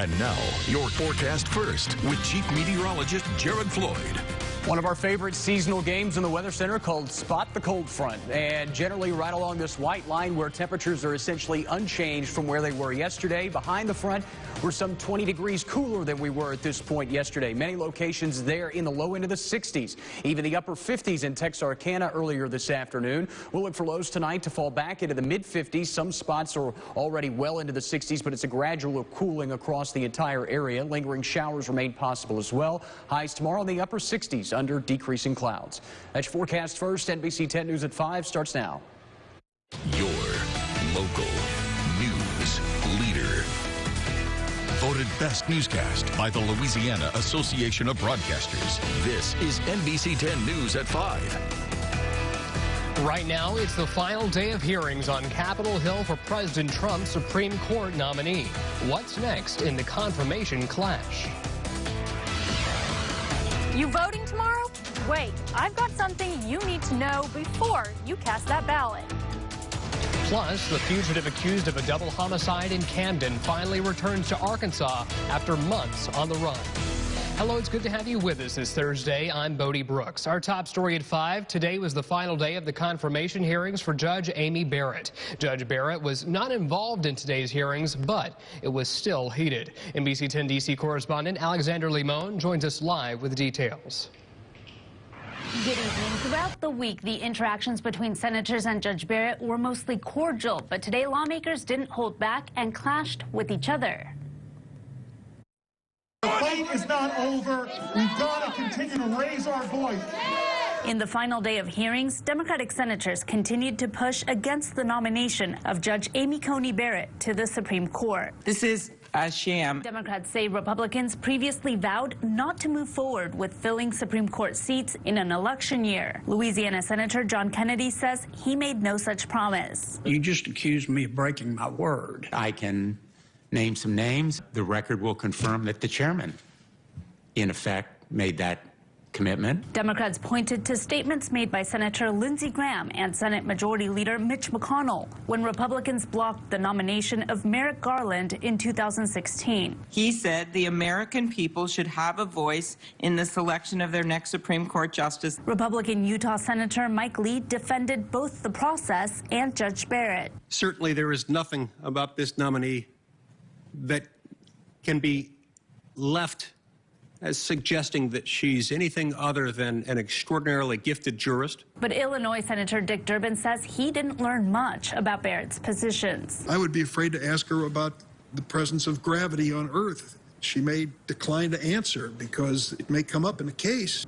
And now, your forecast first with Chief Meteorologist Jared Floyd. One of our favorite seasonal games in the Weather Center called Spot the Cold Front, and generally right along this white line where temperatures are essentially unchanged from where they were yesterday. Behind the front, we're some 20 degrees cooler than we were at this point yesterday. Many locations there in the low end of the 60s, even the upper 50s in Texarkana earlier this afternoon. We'll look for lows tonight to fall back into the mid-50s. Some spots are already well into the 60s, but it's a gradual cooling across the entire area. Lingering showers remain possible as well. Highs tomorrow in the upper 60s under decreasing clouds. That's your forecast first. NBC 10 News at 5 starts now. Your local news leader. Voted best newscast by the Louisiana Association of Broadcasters. This is NBC 10 News at 5. Right now, it's the final day of hearings on Capitol Hill for President Trump's Supreme Court nominee. What's next in the confirmation clash? You voting tomorrow? Wait, I've got something you need to know before you cast that ballot. Plus, the fugitive accused of a double homicide in Camden finally returns to Arkansas after months on the run. Hello, it's good to have you with us this Thursday. I'm Bodie Brooks. Our top story at 5. Today was the final day of the confirmation hearings for Judge Amy Barrett. Judge Barrett was not involved in today's hearings, but it was still heated. NBC 10 DC correspondent Alexander Limon joins us live with details. Good evening. Throughout the week, the interactions between senators and Judge Barrett were mostly cordial, but today lawmakers didn't hold back and clashed with each other. The fight is not over. We've got to continue to raise our voice. In the final day of hearings, Democratic senators continued to push against the nomination of Judge Amy Coney Barrett to the Supreme Court. This is a sham. Democrats say Republicans previously vowed not to move forward with filling Supreme Court seats in an election year. Louisiana Senator John Kennedy says he made no such promise. You just accused me of breaking my word. I can name some names. The record will confirm that the chairman, in effect, made that commitment. Democrats pointed to statements made by Senator Lindsey Graham and Senate Majority Leader Mitch McConnell when Republicans blocked the nomination of Merrick Garland in 2016. He said the American people should have a voice in the selection of their next Supreme Court justice. Republican Utah Senator Mike Lee defended both the process and Judge Barrett. Certainly there is nothing about this nominee that can be left as suggesting that she's anything other than an extraordinarily gifted jurist. But Illinois Senator Dick Durbin says he didn't learn much about Barrett's positions. I would be afraid to ask her about the presence of gravity on Earth. She may decline to answer because it may come up in a case.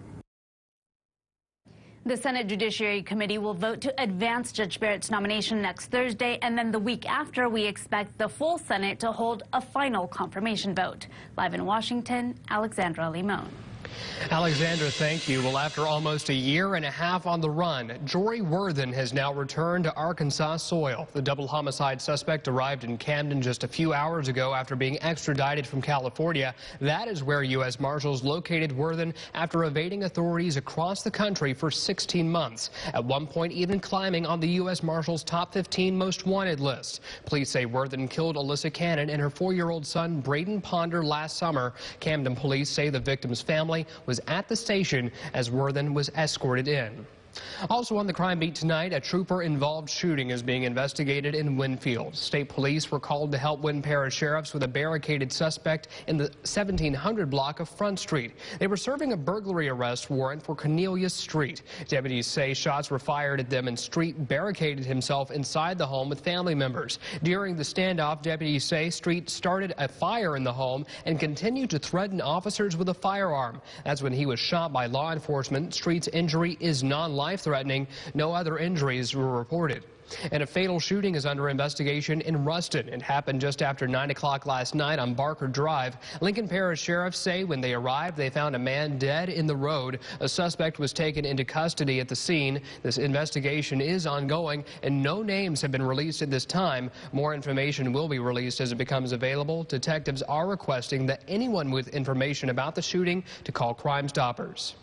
The Senate Judiciary Committee will vote to advance Judge Barrett's nomination next Thursday, and then the week after, we expect the full Senate to hold a final confirmation vote. Live in Washington, Alexandra Limon. Alexander, thank you. Well, after almost a year and a half on the run, Jory Worthen has now returned to Arkansas soil. The double homicide suspect arrived in Camden just a few hours ago after being extradited from California. That is where U.S. Marshals located Worthen after evading authorities across the country for 16 months, at one point even climbing on the U.S. Marshals' top 15 most wanted list. Police say Worthen killed Alyssa Cannon and her 4-year-old son, Braden Ponder, last summer. Camden police say the victim's family was at the station as Worthen was escorted in. Also on the crime beat tonight, a trooper-involved shooting is being investigated in Winfield. State police were called to help Wynn Parish sheriffs with a barricaded suspect in the 1700 block of Front Street. They were serving a burglary arrest warrant for Cornelius Street. Deputies say shots were fired at them and Street barricaded himself inside the home with family members. During the standoff, deputies say Street started a fire in the home and continued to threaten officers with a firearm. That's when he was shot by law enforcement. Street's injury is non-life-threatening. No other injuries were reported. And a fatal shooting is under investigation in Ruston. It happened just after 9 o'clock last night on Barker Drive. Lincoln Parish sheriffs say when they arrived, they found a man dead in the road. A suspect was taken into custody at the scene. This investigation is ongoing, and no names have been released at this time. More information will be released as it becomes available. Detectives are requesting that anyone with information about the shooting to call Crime Stoppers.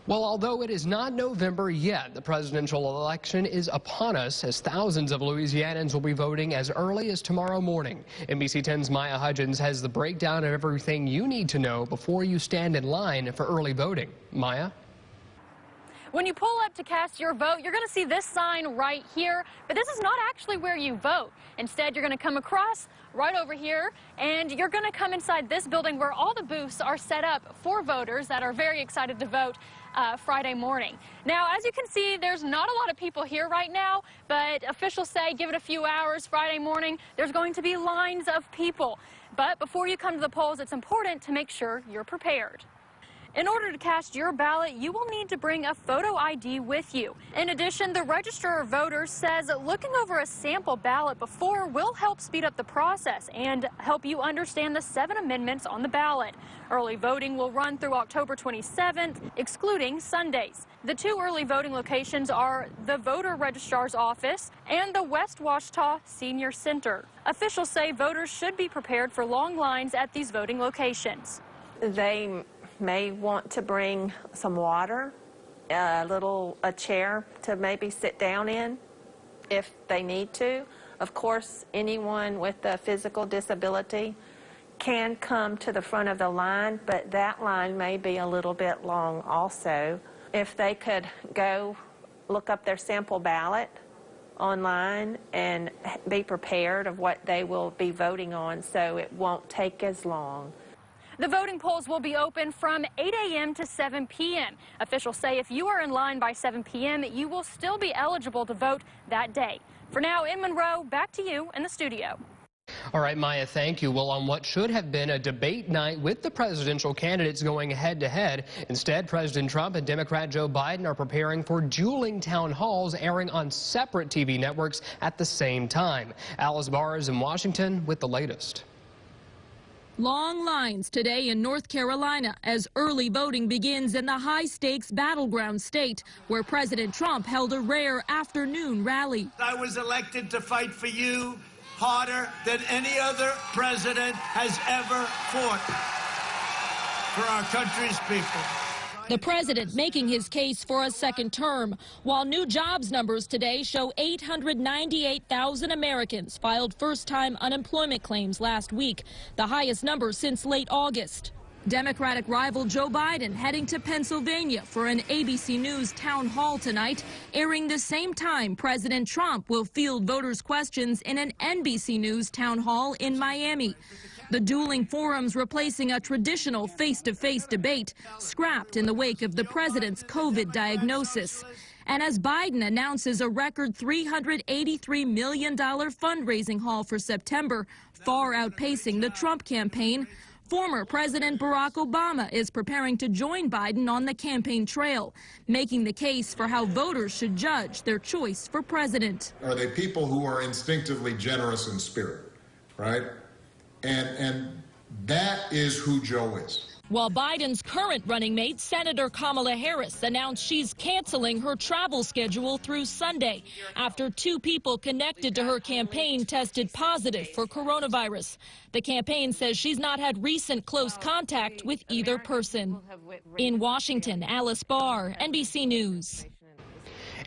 Well, although it is not November yet, the presidential election is upon us as thousands of Louisianans will be voting as early as tomorrow morning. NBC 10's Maya Hudgens has the breakdown of everything you need to know before you stand in line for early voting. Maya? When you pull up to cast your vote, you're going to see this sign right here, but this is not actually where you vote. Instead, you're going to come across right over here, and you're going to come inside this building where all the booths are set up for voters that are very excited to vote Friday morning. Now, as you can see, there's not a lot of people here right now, but officials say give it a few hours Friday morning, there's going to be lines of people. But before you come to the polls, it's important to make sure you're prepared. In order to cast your ballot, you will need to bring a photo ID with you. In addition, the Register of Voters says looking over a sample ballot before will help speed up the process and help you understand the 7 amendments on the ballot. Early voting will run through October 27th, excluding Sundays. The 2 early voting locations are the Voter Registrar's Office and the West Ouachita Senior Center. Officials say voters should be prepared for long lines at these voting locations. They may want to bring some water, a chair to maybe sit down in if they need to. Of course, anyone with a physical disability can come to the front of the line, but that line may be a little bit long also. If they could go look up their sample ballot online and be prepared of what they will be voting on so it won't take as long. The voting polls will be open from 8 a.m. to 7 p.m. Officials say if you are in line by 7 p.m., you will still be eligible to vote that day. For now, in Monroe, back to you in the studio. All right, Maya, thank you. Well, on what should have been a debate night with the presidential candidates going head-to-head, instead, President Trump and Democrat Joe Biden are preparing for dueling town halls airing on separate TV networks at the same time. Alice Barr is in Washington with the latest. Long lines today in North Carolina as early voting begins in the high-stakes battleground state where President Trump held a rare afternoon rally. I was elected to fight for you harder than any other president has ever fought for our country's people. The president making his case for a second term, while new jobs numbers today show 898,000 Americans filed first-time unemployment claims last week, the highest number since late August. Democratic rival Joe Biden heading to Pennsylvania for an ABC News town hall tonight, airing the same time President Trump will field voters' questions in an NBC News town hall in Miami. The dueling forums replacing a traditional face-to-face debate, scrapped in the wake of the president's COVID diagnosis. And as Biden announces a record $383 million fundraising haul for September, far outpacing the Trump campaign, former President Barack Obama is preparing to join Biden on the campaign trail, making the case for how voters should judge their choice for president. Are they people who are instinctively generous in spirit, right? And that is who Joe is. While Biden's current running mate, Senator Kamala Harris, announced she's canceling her travel schedule through Sunday after 2 people connected to her campaign tested positive for coronavirus. The campaign says she's not had recent close contact with either person. In Washington, Alice Barr, NBC News.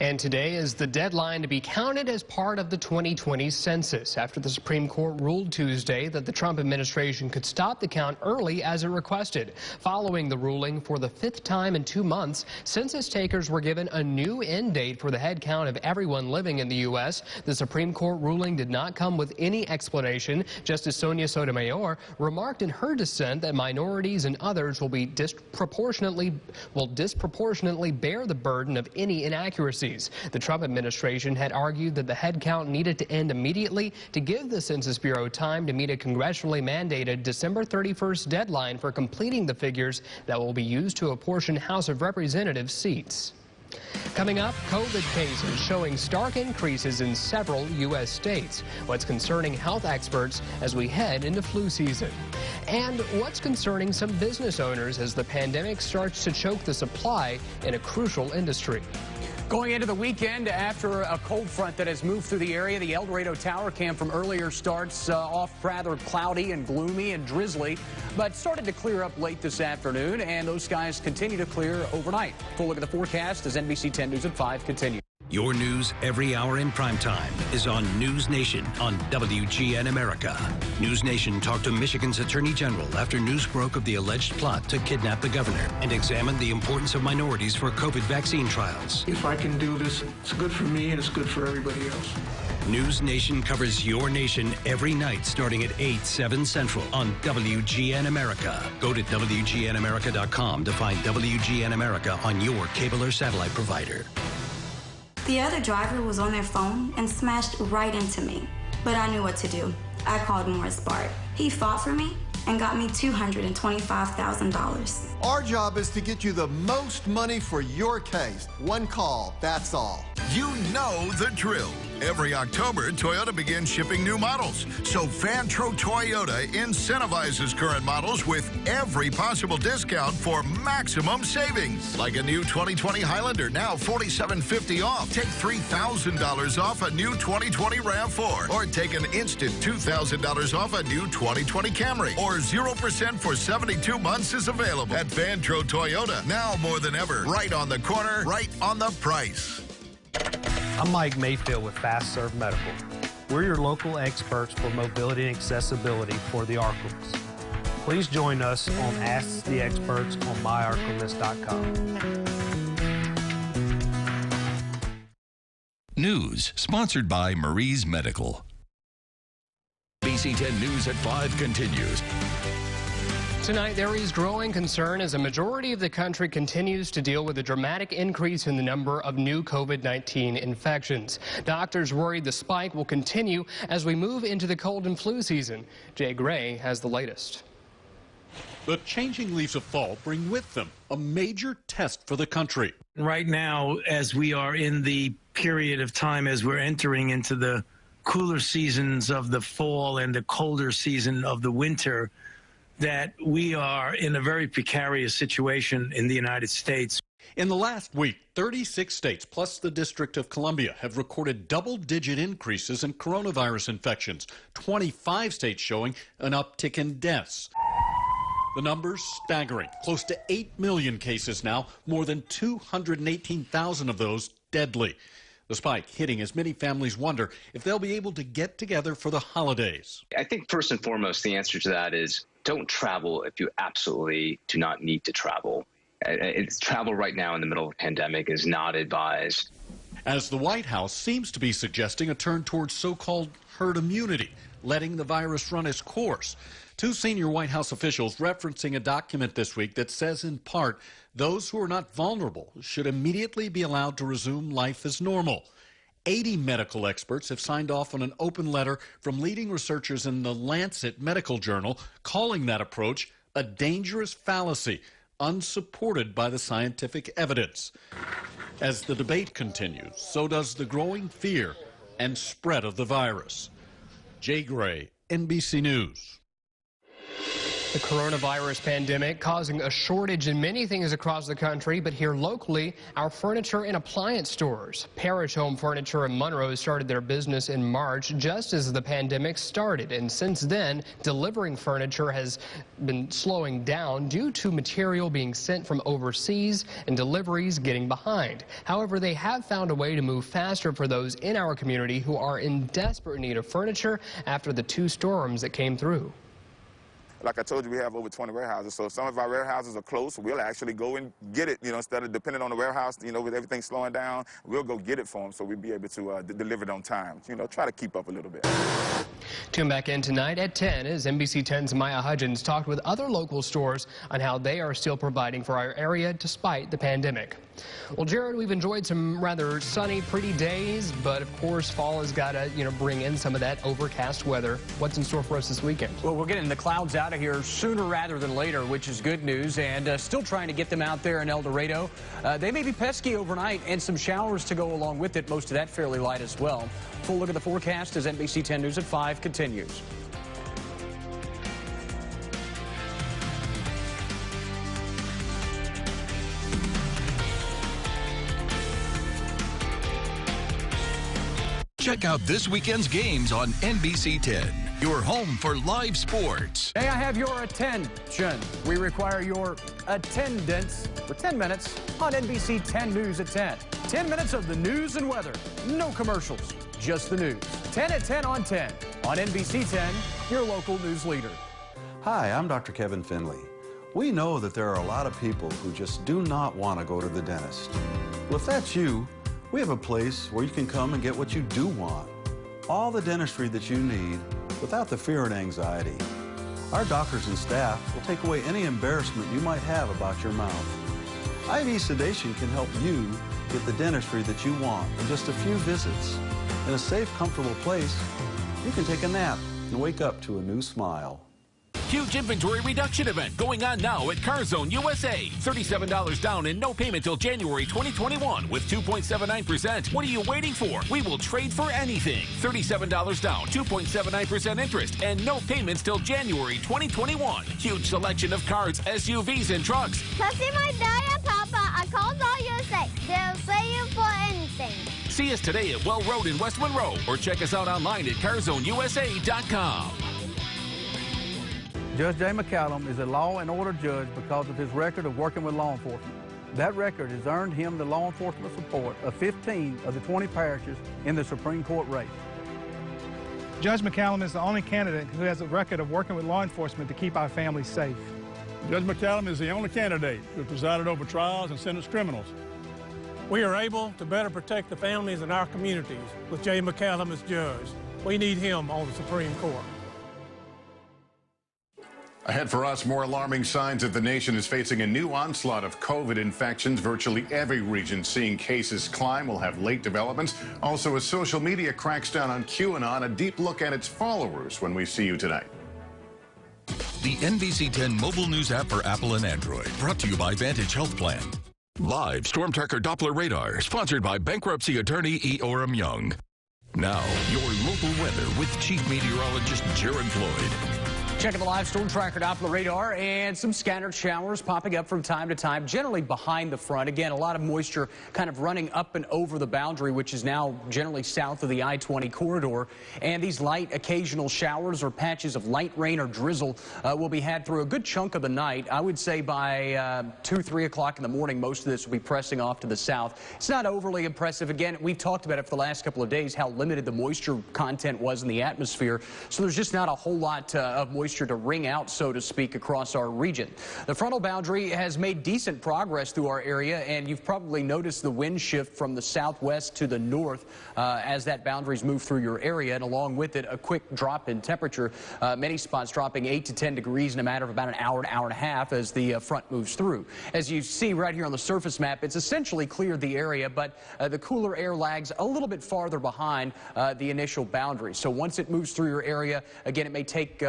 And today is the deadline to be counted as part of the 2020 census after the Supreme Court ruled Tuesday that the Trump administration could stop the count early as it requested. Following the ruling, for the 5th time in 2 months, census takers were given a new end date for the head count of everyone living in the U.S. The Supreme Court ruling did not come with any explanation. Justice Sonia Sotomayor remarked in her dissent that minorities and others will disproportionately bear the burden of any inaccuracies. The Trump administration had argued that the head count needed to end immediately to give the Census Bureau time to meet a congressionally mandated December 31st deadline for completing the figures that will be used to apportion House of Representatives seats. Coming up, COVID cases showing stark increases in several U.S. states. What's concerning health experts as we head into flu season. And what's concerning some business owners as the pandemic starts to choke the supply in a crucial industry. Going into the weekend, after a cold front that has moved through the area, the El Dorado Tower Cam from earlier starts off rather cloudy and gloomy and drizzly, but started to clear up late this afternoon, and those skies continue to clear overnight. Full look at the forecast as NBC 10 News at 5 continues. Your news every hour in prime time is on News Nation on WGN America. News Nation talked to Michigan's Attorney General after news broke of the alleged plot to kidnap the governor and examined the importance of minorities for COVID vaccine trials. If I can do this, it's good for me and it's good for everybody else. News Nation covers your nation every night starting at 8, 7 Central on WGN America. Go to WGNAmerica.com to find WGN America on your cable or satellite provider. The other driver was on their phone and smashed right into me. But I knew what to do. I called Morris Bart. He fought for me and got me $225,000. Our job is to get you the most money for your case. One call, that's all. You know the drill. Every October, Toyota begins shipping new models. So Fantro Toyota incentivizes current models with every possible discount for maximum savings. Like a new 2020 Highlander, now $4,750 off. Take $3,000 off a new 2020 RAV4. Or take an instant $2,000 off a new 2020 Camry. Or 0% for 72 months is available at Fantro Toyota. Now more than ever, right on the corner, right on the price. I'm Mike Mayfield with Fast Serve Medical. We're your local experts for mobility and accessibility for the Arkless. Please join us on Ask the Experts on myarkless.com. News sponsored by Marie's Medical. NBC 10 News at 5 continues. Tonight, there is growing concern as a majority of the country continues to deal with a dramatic increase in the number of new COVID-19 infections. Doctors worry the spike will continue as we move into the cold and flu season. Jay Gray has the latest. The changing leaves of fall bring with them a major test for the country. Right now, as we are in the period of time as we're entering into the cooler seasons of the fall and the colder season of the winter, that we are in a very precarious situation in the United States. In the last week, 36 states plus the District of Columbia have recorded double-digit increases in coronavirus infections, 25 states showing an uptick in deaths. The numbers staggering. Close to 8 million cases now, more than 218,000 of those deadly. The spike hitting as many families wonder if they'll be able to get together for the holidays. I think first and foremost, the answer to that is don't travel if you absolutely do not need to travel. Travel right now in the middle of a pandemic is not advised. As the White House seems to be suggesting a turn towards so-called herd immunity, letting the virus run its course. Two senior White House officials referencing a document this week that says in part, those who are not vulnerable should immediately be allowed to resume life as normal. 80 medical experts have signed off on an open letter from leading researchers in the Lancet Medical Journal calling that approach a dangerous fallacy, unsupported by the scientific evidence. As the debate continues, so does the growing fear and spread of the virus. Jay Gray, NBC News. The coronavirus pandemic causing a shortage in many things across the country, but here locally, our furniture and appliance stores. Parish Home Furniture in Monroe started their business in March just as the pandemic started, and since then, delivering furniture has been slowing down due to material being sent from overseas and deliveries getting behind. However, they have found a way to move faster for those in our community who are in desperate need of furniture after the 2 storms that came through. Like I told you, we have over 20 warehouses, so if some of our warehouses are closed, we'll actually go and get it, instead of depending on the warehouse, with everything slowing down, we'll go get it for them so we'll be able to deliver it on time, try to keep up a little bit. Tune back in tonight at 10 as NBC 10's Maya Hudgens talked with other local stores on how they are still providing for our area despite the pandemic. Well, Jared, we've enjoyed some rather sunny, pretty days, but of course, fall has got to, bring in some of that overcast weather. What's in store for us this weekend? Well, we're getting the clouds out of here sooner rather than later, which is good news, and still trying to get them out there in El Dorado. They may be pesky overnight, and some showers to go along with it, most of that fairly light as well. Full look at the forecast as NBC 10 News at 5 continues. Check out this weekend's games on NBC 10, your home for live sports. May I have your attention? We require your attendance for 10 minutes on NBC 10 News at 10. 10 minutes of the news and weather. No commercials, just the news. 10 at 10 on 10 on NBC 10, your local news leader. Hi, I'm Dr. Kevin Finley. We know that there are a lot of people who just do not want to go to the dentist. Well, if that's you, we have a place where you can come and get what you do want. All the dentistry that you need without the fear and anxiety. Our doctors and staff will take away any embarrassment you might have about your mouth. IV sedation can help you get the dentistry that you want in just a few visits. In a safe, comfortable place, you can take a nap and wake up to a new smile. Huge inventory reduction event going on now at CarZone USA. $37 down and no payment till January 2021 with 2.79%. What are you waiting for? We will trade for anything. $37 down, 2.79% interest, and no payments till January 2021. Huge selection of cars, SUVs, and trucks. Come see my dad and Papa at CarZone USA. They'll say you for anything. See us today at Well Road in West Monroe or check us out online at CarZoneUSA.com. Judge Jay McCallum is a law and order judge because of his record of working with law enforcement. That record has earned him the law enforcement support of 15 of the 20 parishes in the Supreme Court race. Judge McCallum is the only candidate who has a record of working with law enforcement to keep our families safe. Judge McCallum is the only candidate who presided over trials and sentenced criminals. We are able to better protect the families in our communities with Jay McCallum as judge. We need him on the Supreme Court. Ahead for us, more alarming signs that the nation is facing a new onslaught of COVID infections. Virtually every region seeing cases climb. We'll have late developments. Also, as social media cracks down on QAnon, a deep look at its followers when we see you tonight. The NBC 10 mobile news app for Apple and Android, brought to you by Vantage Health Plan. Live Storm Tracker Doppler radar, sponsored by bankruptcy attorney E. Orem Young. Now, your local weather with Chief Meteorologist Jared Floyd. Checking the live storm tracker Doppler radar, and some scattered showers popping up from time to time, generally behind the front. Again, a lot of moisture kind of running up and over the boundary, which is now generally south of the I-20 corridor. And these light occasional showers or patches of light rain or drizzle will be had through a good chunk of the night. I would say by 2, 3 o'clock in the morning, most of this will be pressing off to the south. It's not overly impressive. Again, we've talked about it for the last couple of days, how limited the moisture content was in the atmosphere. So there's just not a whole lot of moisture to wring out, so to speak, across our region. The frontal boundary has made decent progress through our area, and you've probably noticed the wind shift from the southwest to the north as that boundary's moved through your area, and along with it, a quick drop in temperature. Many spots dropping 8 to 10 degrees in a matter of about an hour and a half as the front moves through. As you see right here on the surface map, it's essentially cleared the area, but the cooler air lags a little bit farther behind the initial boundary. So once it moves through your area, again, it may take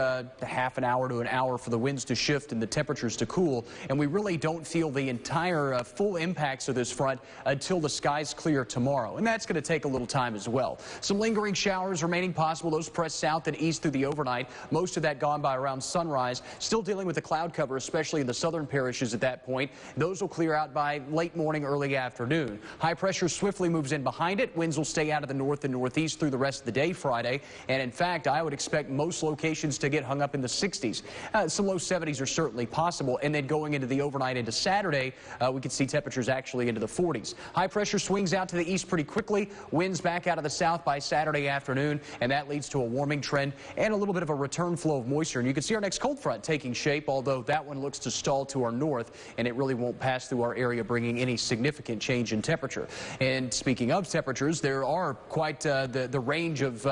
half an hour to an hour for the winds to shift and the temperatures to cool, and we really don't feel the entire full impacts of this front until the skies clear tomorrow, and that's going to take a little time as well. Some lingering showers remaining possible. Those press south and east through the overnight. Most of that gone by around sunrise. Still dealing with the cloud cover, especially in the southern parishes at that point. Those will clear out by late morning, early afternoon. High pressure swiftly moves in behind it. Winds will stay out of the north and northeast through the rest of the day Friday, and in fact, I would expect most locations to get hung up in the 60s. Some low 70s are certainly possible, and then going into the overnight into Saturday, we could see temperatures actually into the 40s. High pressure swings out to the east pretty quickly. Winds back out of the south by Saturday afternoon, and that leads to a warming trend and a little bit of a return flow of moisture. And you can see our next cold front taking shape, although that one looks to stall to our north, and it really won't pass through our area, bringing any significant change in temperature. And speaking of temperatures, there are quite the range of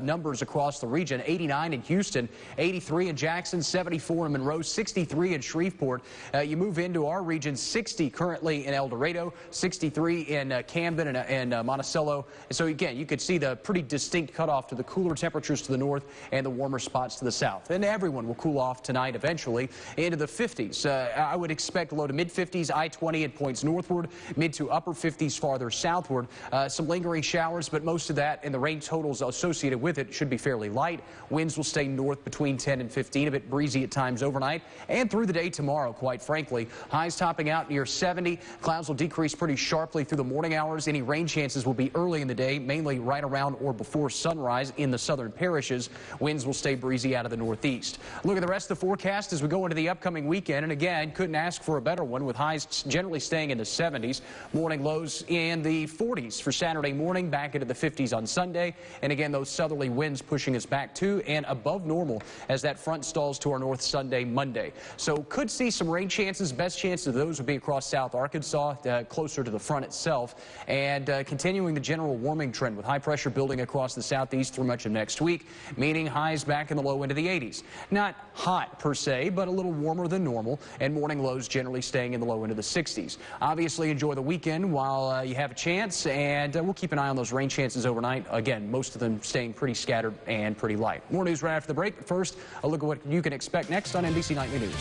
numbers across the region. 89 in Houston, 83 in Jackson, 74 in Monroe, 63 in Shreveport. You move into our region, 60 currently in El Dorado, 63 in Camden and Monticello. And so again, you could see the pretty distinct cutoff to the cooler temperatures to the north and the warmer spots to the south. And everyone will cool off tonight eventually into the 50s. I would expect low to mid 50s, I-20 at points northward, mid to upper 50s farther southward. Some lingering showers, but most of that and the rain totals associated with it should be fairly light. Winds will stay north between 10 10 and 15. A bit breezy at times overnight and through the day tomorrow, quite frankly. Highs topping out near 70. Clouds will decrease pretty sharply through the morning hours. Any rain chances will be early in the day, mainly right around or before sunrise in the southern parishes. Winds will stay breezy out of the northeast. Look at the rest of the forecast as we go into the upcoming weekend. And again, couldn't ask for a better one, with highs generally staying in the 70s. Morning lows in the 40s for Saturday morning, back into the 50s on Sunday. And again, those southerly winds pushing us back to and above normal as that front stalls to our north Sunday, Monday. So could see some rain chances. Best chance of those would be across South Arkansas, closer to the front itself. And continuing the general warming trend with high pressure building across the southeast through much of next week, meaning highs back in the low end of the 80s. Not hot per se, but a little warmer than normal, and morning lows generally staying in the low end of the 60s. Obviously, enjoy the weekend while you have a chance, and we'll keep an eye on those rain chances overnight. Again, most of them staying pretty scattered and pretty light. More news right after the break, but first, a look at what you can expect next on NBC Nightly News.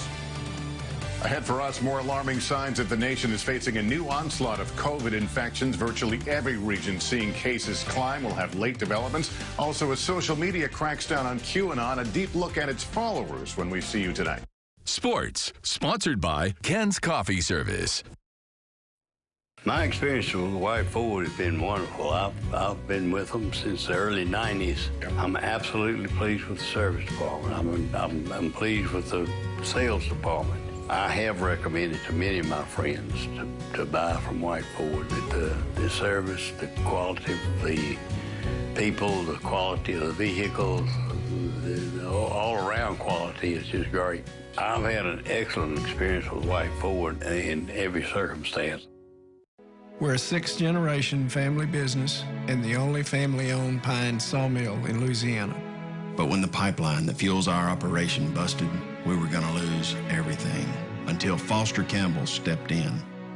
Ahead for us, more alarming signs that the nation is facing a new onslaught of COVID infections. Virtually every region seeing cases climb. We'll have late developments. Also, as social media cracks down on QAnon, a deep look at its followers when we see you tonight. Sports, sponsored by Ken's Coffee Service. My experience with White Ford has been wonderful. I've been with them since the early 90s. I'm absolutely pleased with the service department. I'm pleased with the sales department. I have recommended to many of my friends to buy from White Ford. The service, the quality of the people, the quality of the vehicles, the all-around quality is just great. I've had an excellent experience with White Ford in every circumstance. We're a sixth-generation family business and the only family-owned pine sawmill in Louisiana. But when the pipeline that fuels our operation busted, we were going to lose everything until Foster Campbell stepped in.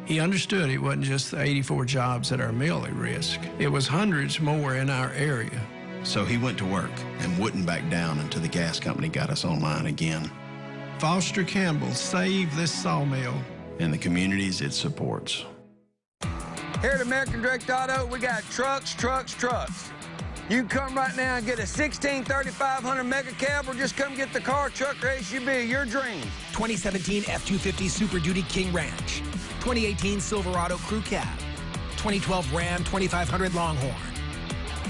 He understood it wasn't just the 84 jobs at our mill at risk. It was hundreds more in our area. So he went to work and wouldn't back down until the gas company got us online again. Foster Campbell saved this sawmill and the communities it supports. Here at American Direct Auto, we got trucks. You can come right now and get a 16 3500 Mega Cab, or just come get the car, truck, or SUV, your dream. 2017 F-250 Super Duty King Ranch, 2018 Silverado Crew Cab, 2012 Ram 2500 Longhorn.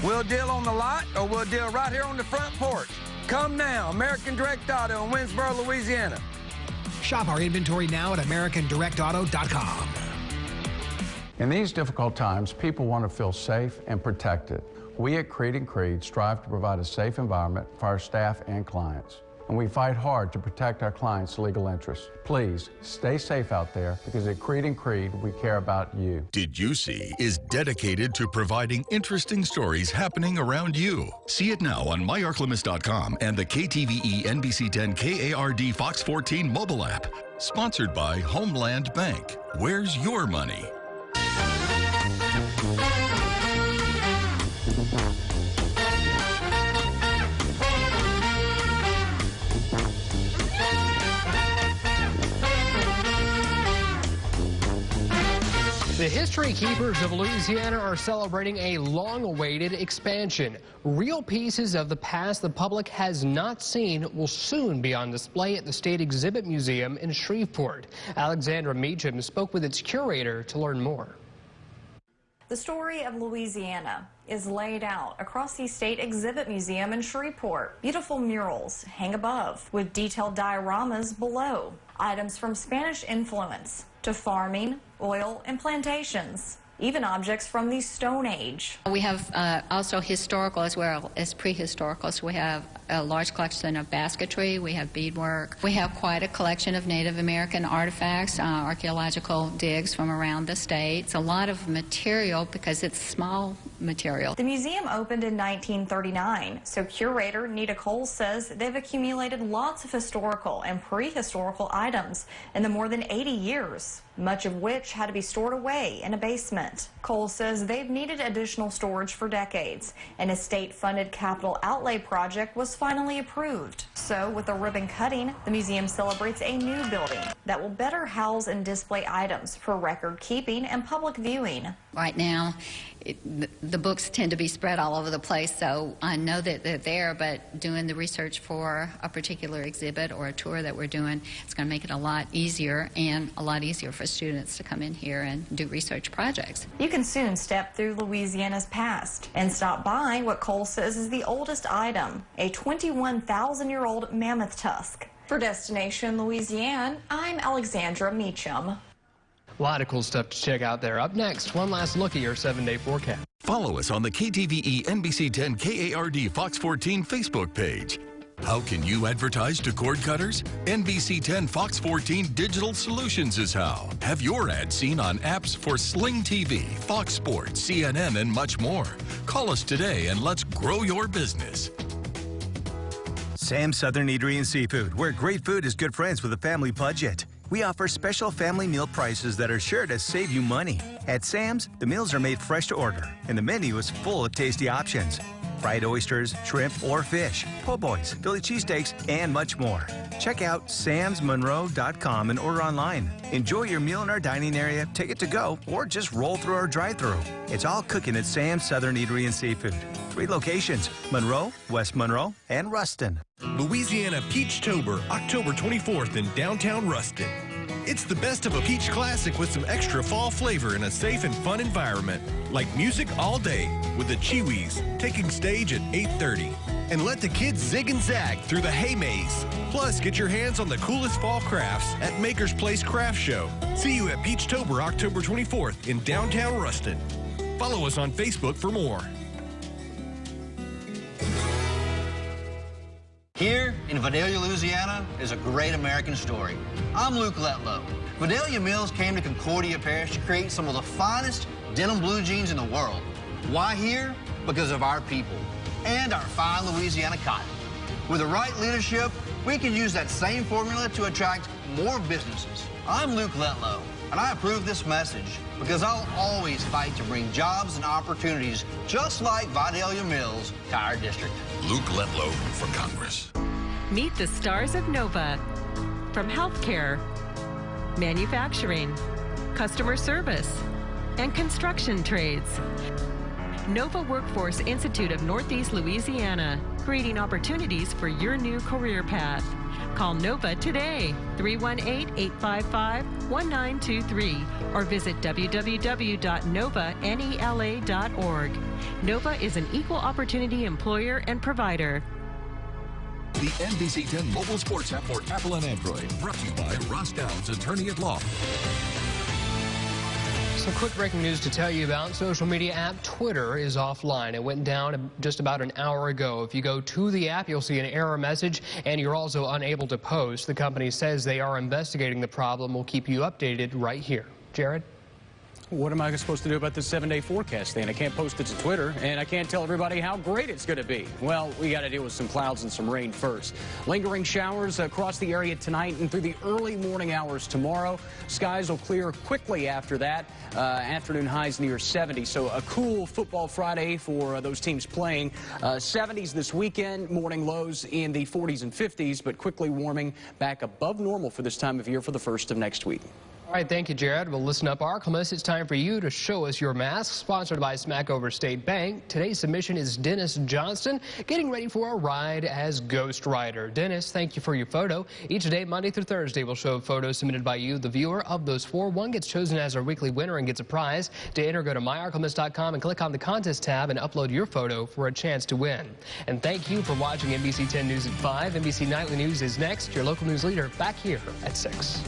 We'll deal on the lot, or we'll deal right here on the front porch. Come now, American Direct Auto in Winsboro, Louisiana. Shop our inventory now at AmericanDirectAuto.com. In these difficult times, people want to feel safe and protected. We at Creed & Creed strive to provide a safe environment for our staff and clients. And we fight hard to protect our clients' legal interests. Please, stay safe out there, because at Creed & Creed, we care about you. Did You See is dedicated to providing interesting stories happening around you. See it now on myarclemus.com and the KTVE NBC 10 KARD Fox 14 mobile app. Sponsored by Homeland Bank. Where's your money? The History Keepers of Louisiana are celebrating a long-awaited expansion. Real pieces of the past the public has not seen will soon be on display at the State Exhibit Museum in Shreveport. Alexandra Meacham spoke with its curator to learn more. The story of Louisiana is laid out across the State Exhibit Museum in Shreveport. Beautiful murals hang above with detailed dioramas below. Items from Spanish influence to farming, oil, and plantations. Even objects from the Stone Age. We have also historical as well as prehistorical. So we have a large collection of basketry, we have beadwork. We have quite a collection of Native American artifacts, archaeological digs from around the state. It's a lot of material because it's small material. The museum opened in 1939, so curator Nita Cole says they've accumulated lots of historical and prehistorical items in the more than 80 years, much of which had to be stored away in a basement. Cole says they've needed additional storage for decades, and a state-funded capital outlay project was finally approved. So with the ribbon cutting, the museum celebrates a new building that will better house and display items for record keeping and public viewing. Right now, the books tend to be spread all over the place, so I know that they're there, but doing the research for a particular exhibit or a tour that we're doing, it's going to make it a lot easier, and a lot easier for students to come in here and do research projects. You can soon step through Louisiana's past and stop by what Cole says is the oldest item, a 21,000-year-old mammoth tusk. For Destination Louisiana, I'm Alexandra Meacham. A lot of cool stuff to check out there. Up next, one last look at your 7-day forecast. Follow us on the KTVE NBC 10 KARD Fox 14 Facebook page. How can you advertise to cord cutters? NBC 10 Fox 14 Digital Solutions is how. Have your ad seen on apps for Sling TV, Fox Sports, CNN, and much more. Call us today and let's grow your business. Sam's Southern Eatery and Seafood, where great food is good friends with a family budget. We offer special family meal prices that are sure to save you money. At Sam's, the meals are made fresh to order, and the menu is full of tasty options. Fried oysters, shrimp, or fish, po' boys, Philly cheesesteaks, and much more. Check out samsmonroe.com and order online. Enjoy your meal in our dining area, take it to go, or just roll through our drive-thru. It's all cooking at Sam's Southern Eatery and Seafood. 3 locations, Monroe, West Monroe, and Ruston. Louisiana Peachtober, October 24th in downtown Ruston. It's the best of a peach classic with some extra fall flavor in a safe and fun environment. Like music all day with the Chiwis taking stage at 8:30. And let the kids zig and zag through the hay maze. Plus, get your hands on the coolest fall crafts at Maker's Place Craft Show. See you at Peachtober, October 24th in downtown Ruston. Follow us on Facebook for more. Here in Vidalia, Louisiana, is a great American story. I'm Luke Letlow. Vidalia Mills came to Concordia Parish to create some of the finest denim blue jeans in the world. Why here? Because of our people and our fine Louisiana cotton. With the right leadership, we can use that same formula to attract more businesses. I'm Luke Letlow, and I approve this message because I'll always fight to bring jobs and opportunities just like Vidalia Mills to our district. Luke Letlow for Congress. Meet the stars of Nova. From healthcare, manufacturing, customer service, and construction trades. Nova Workforce Institute of Northeast Louisiana, creating opportunities for your new career path. Call Nova today, 318-855-1923, or visit www.novanela.org. Nova is an equal opportunity employer and provider. The NBC 10 mobile sports app for Apple and Android, brought to you by Ross Downs, attorney at law. Some quick breaking news to tell you about. Social media app Twitter is offline. It went down just about an hour ago. If you go to the app, you'll see an error message, and you're also unable to post. The company says they are investigating the problem. We'll keep you updated right here. Jared? What am I supposed to do about this 7-day forecast then? I can't post it to Twitter, and I can't tell everybody how great it's going to be. Well, we got to deal with some clouds and some rain first. Lingering showers across the area tonight and through the early morning hours tomorrow. Skies will clear quickly after that. Afternoon highs near 70, so a cool football Friday for those teams playing. 70s this weekend, morning lows in the 40s and 50s, but quickly warming back above normal for this time of year for the first of next week. All right, thank you, Jared. Well, listen up, Arkless. It's time for you to show us your mask. Sponsored by Smackover State Bank. Today's submission is Dennis Johnston, getting ready for a ride as Ghost Rider. Dennis, thank you for your photo. Each day, Monday through Thursday, we'll show photos submitted by you, the viewer. Of those 4, one gets chosen as our weekly winner and gets a prize. To enter, go to myarkless.com and click on the contest tab and upload your photo for a chance to win. And thank you for watching NBC 10 News at 5. NBC Nightly News is next. Your local news leader back here at 6.